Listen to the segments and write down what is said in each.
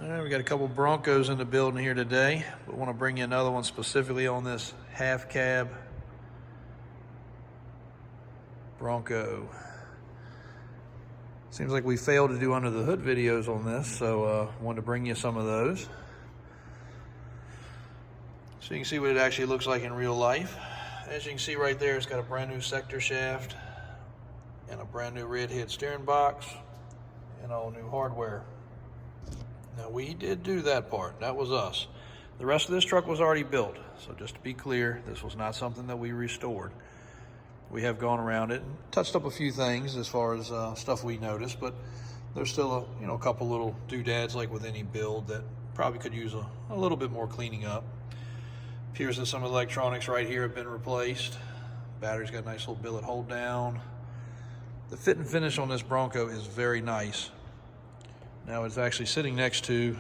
We got a couple Broncos in the building here today, but want to bring you another one specifically on this half cab Bronco. Seems like we failed to do under the hood videos on this, so wanted to bring you some of those. So you can see what it actually looks like in real life. As you can see right there, it's got a brand new sector shaft and a brand new red head steering box and all new hardware. Now we did do that part, that was us. The rest of this truck was already built, so just to be clear, this was not something that we restored. We have gone around it and touched up a few things as far as stuff we noticed, but there's still a couple little doodads like with any build that probably could use a little bit more cleaning up. Appears that some of the electronics right here have been replaced. Battery's got a nice little billet hold down. The fit and finish on this Bronco is very nice. Now it's actually sitting next to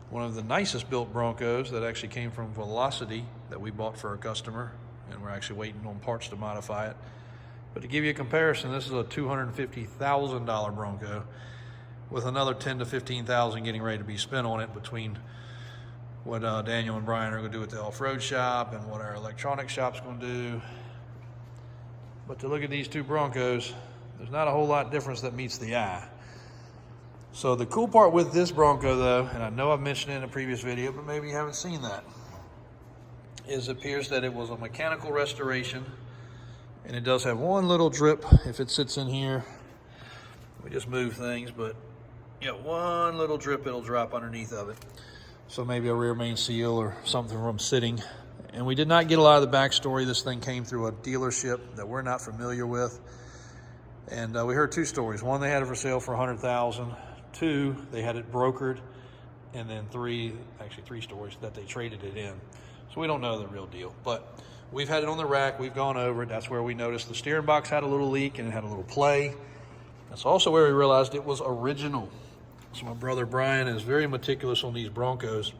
one of the nicest built Broncos that actually came from Velocity that we bought for a customer, and we're actually waiting on parts to modify it. But to give you a comparison, this is a $250,000 Bronco with another $10,000 to $15,000 getting ready to be spent on it between what Daniel and Brian are going to do at the off-road shop and what our electronics shop's going to do. But to look at these two Broncos, there's not a whole lot of difference that meets the eye. So the cool part with this Bronco though, and I know I've mentioned it in a previous video, but maybe you haven't seen that, is it appears that it was a mechanical restoration, and it does have one little drip if it sits in here. We just move things, but yeah, one little drip it'll drop underneath of it. So maybe a rear main seal or something from sitting. And we did not get a lot of the backstory. This thing came through a dealership that we're not familiar with. And we heard two stories. One, they had it for sale for $100,000. Two, they had it brokered. And then three stories that they traded it in. So we don't know the real deal. But we've had it on the rack. We've gone over it. That's where we noticed the steering box had a little leak and it had a little play. That's also where we realized it was original. So my brother Brian is very meticulous on these Broncos.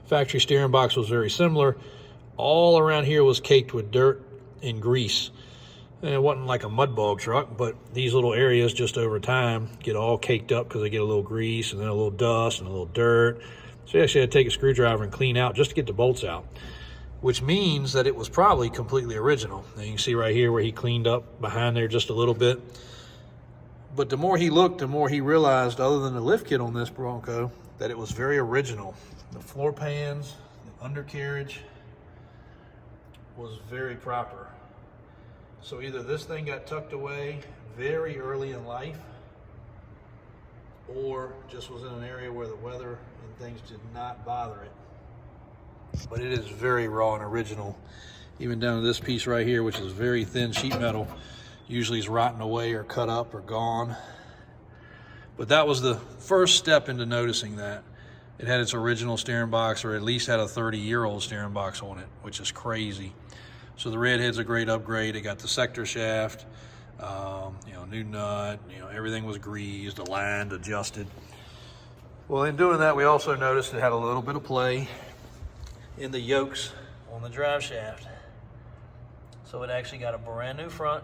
Factory steering box was very similar. All around here was caked with dirt and grease. And it wasn't like a mud bog truck, but these little areas just over time get all caked up because they get a little grease and then a little dust and a little dirt. So you actually had to take a screwdriver and clean out just to get the bolts out, which means that it was probably completely original. Now you can see right here where he cleaned up behind there just a little bit. But the more he looked, the more he realized, other than the lift kit on this Bronco, that it was very original. The floor pans, the undercarriage was very proper. So either this thing got tucked away very early in life, or just was in an area where the weather and things did not bother it. But it is very raw and original, even down to this piece right here, which is very thin sheet metal. Usually is rotting away or cut up or gone. But that was the first step into noticing that. It had its original steering box, or at least had a 30-year-old steering box on it, which is crazy. So the red head's a great upgrade. It got the sector shaft, new nut, everything was greased, aligned, adjusted. Well, in doing that, we also noticed it had a little bit of play in the yokes on the drive shaft. So it actually got a brand new front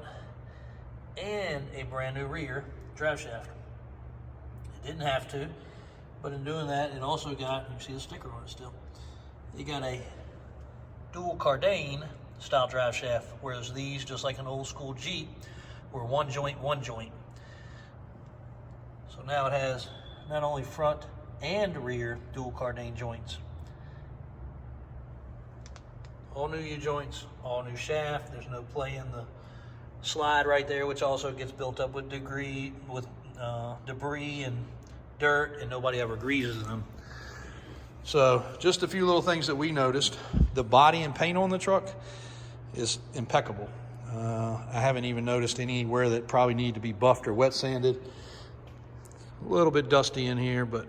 and a brand new rear drive shaft. It didn't have to, but in doing that, it also got, you can see the sticker on it still, you got a dual cardane style drive shaft, whereas these, just like an old school Jeep, were one joint. So now it has not only front and rear dual cardane joints. All new U-joints, all new shaft. There's no play in the slide right there, which also gets built up with debris and dirt, and nobody ever greases them. So just a few little things that we noticed. The body and paint on the truck is impeccable. I haven't even noticed anywhere that probably need to be buffed or wet sanded. A little bit dusty in here, but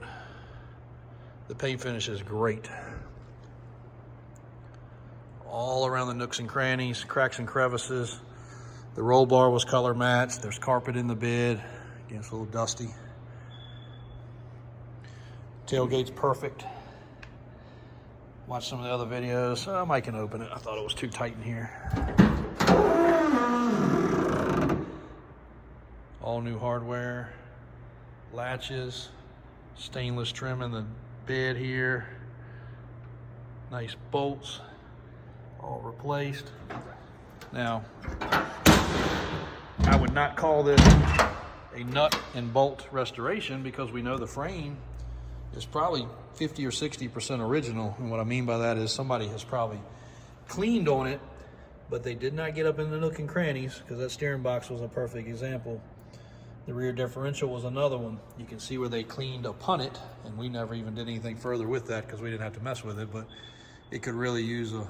the paint finish is great. All around the nooks and crannies, cracks and crevices. The roll bar was color matched. There's carpet in the bed. Again, it's a little dusty. Tailgate's perfect. Watch some of the other videos. I can open it. I thought it was too tight in here. All new hardware, latches, Stainless trim in the bed here. Nice bolts, all replaced. Now, I would not call this a nut and bolt restoration because we know the frame is probably 50 or 60% original. And what I mean by that is somebody has probably cleaned on it, but they did not get up in the nook and crannies, because that steering box was a perfect example. The rear differential was another one. You can see where they cleaned upon it, and we never even did anything further with that because we didn't have to mess with it, but it could really use a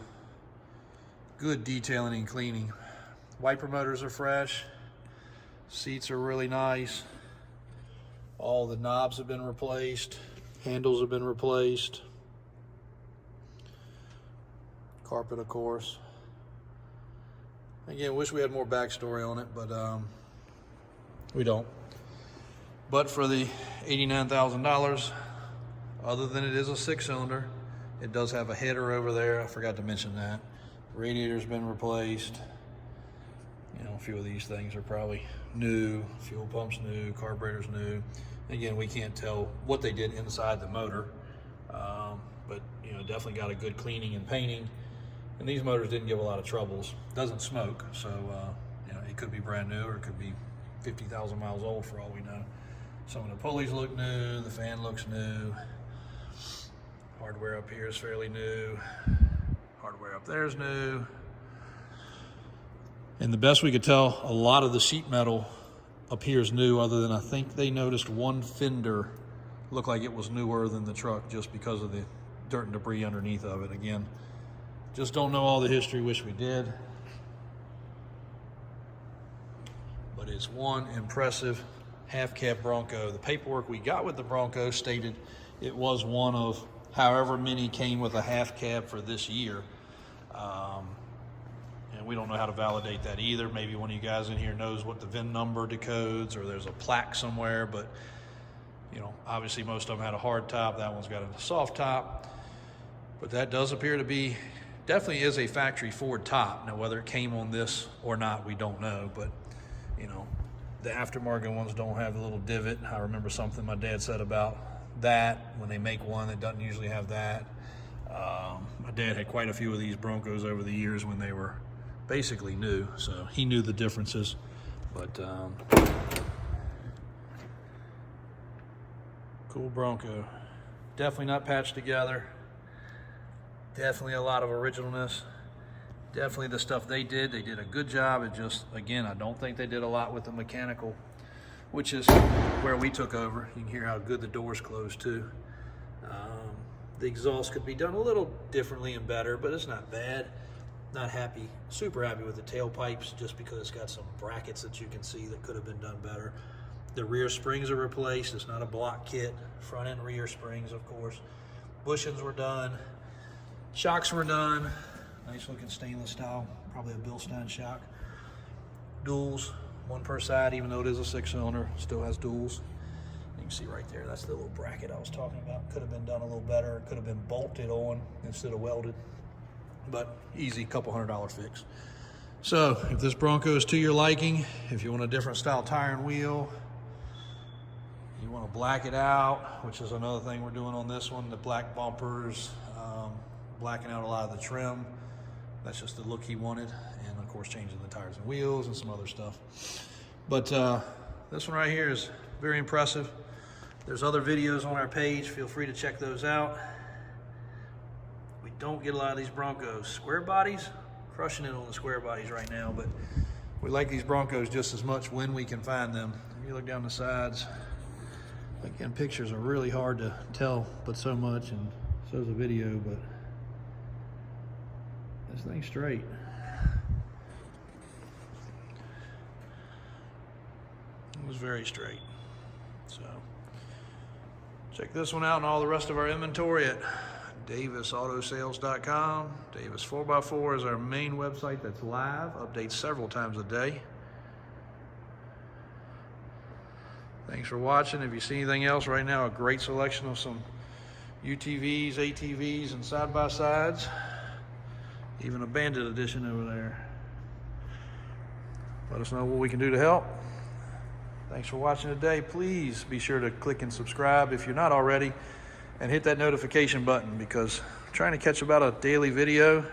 good detailing and cleaning. Wiper motors are fresh. Seats are really nice. All the knobs have been replaced. Handles have been replaced. Carpet, of course. Again, wish we had more backstory on it, but we don't. But for the $89,000, other than it is a 6-cylinder, it does have a header over there. I forgot to mention that. Radiator's been replaced. You know, a few of these things are probably new. Fuel pump's new, carburetor's new. Again, we can't tell what they did inside the motor, but you know, definitely got a good cleaning and painting. And these motors didn't give a lot of troubles. Doesn't smoke, so you know, it could be brand new or it could be 50,000 miles old for all we know. Some of the pulleys look new. The fan looks new. Hardware up here is fairly new. Hardware up there is new. And the best we could tell, a lot of the sheet metal appears new, other than I think they noticed one fender looked like it was newer than the truck just because of the dirt and debris underneath of it. Again, just don't know all the history, wish we did. But it's one impressive half-cab Bronco. The paperwork we got with the Bronco stated it was one of however many came with a half cab for this year. And we don't know how to validate that either. Maybe one of you guys in here knows what the VIN number decodes, or there's a plaque somewhere, but you know, obviously most of them had a hard top. That one's got a soft top, but that does appear to be, definitely is a factory Ford top. Now, whether it came on this or not, we don't know, but you know, the aftermarket ones don't have the little divot. I remember something my dad said about that. When they make one, it doesn't usually have that. My dad had quite a few of these Broncos over the years when they were basically new, so he knew the differences. But cool Bronco. Definitely not patched together. Definitely a lot of originalness. Definitely the stuff they did a good job. It just, again, I don't think they did a lot with the mechanical, which is where we took over. You can hear how good the doors close too. The exhaust could be done a little differently and better, but it's not bad. Not happy, super happy with the tailpipes, just because it's got some brackets that you can see that could have been done better. The rear springs are replaced. It's not a block kit. Front and rear springs, of course. Bushings were done. Shocks were done. Nice looking stainless style, probably a Bilstein shock. Duals, one per side, even though it is a 6-cylinder, still has duals. You can see right there, that's the little bracket I was talking about. Could have been done a little better. It could have been bolted on instead of welded, but easy, couple $100 fix. So if this Bronco is to your liking, if you want a different style tire and wheel, you want to black it out, which is another thing we're doing on this one, the black bumpers, blacking out a lot of the trim. That's just the look he wanted, and of course changing the tires and wheels and some other stuff. But this one right here is very impressive. There's other videos on our page. Feel free to check those out. We don't get a lot of these Broncos. Square bodies, crushing it on the square bodies right now, but we like these Broncos just as much when we can find them. If you look down the sides, again, pictures are really hard to tell, but so much, and so is a video, but this thing's straight. It was very straight. So check this one out and all the rest of our inventory at davisautosales.com. Davis 4x4 is our main website that's live, updates several times a day. Thanks for watching. If you see anything else right now, a great selection of some UTVs, ATVs, and side-by-sides. Even a Bandit edition over there. Let us know what we can do to help. Thanks for watching today. Please be sure to click and subscribe if you're not already, and hit that notification button, because I'm trying to catch about a daily video,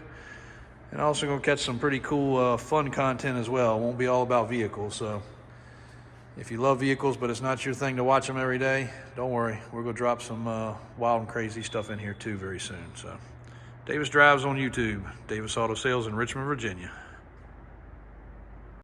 and also going to catch some pretty cool fun content as well. It won't be all about vehicles. So if you love vehicles but it's not your thing to watch them every day, don't worry, we're going to drop some wild and crazy stuff in here too very soon. So Davis Drives on YouTube, Davis Auto Sales in Richmond, Virginia.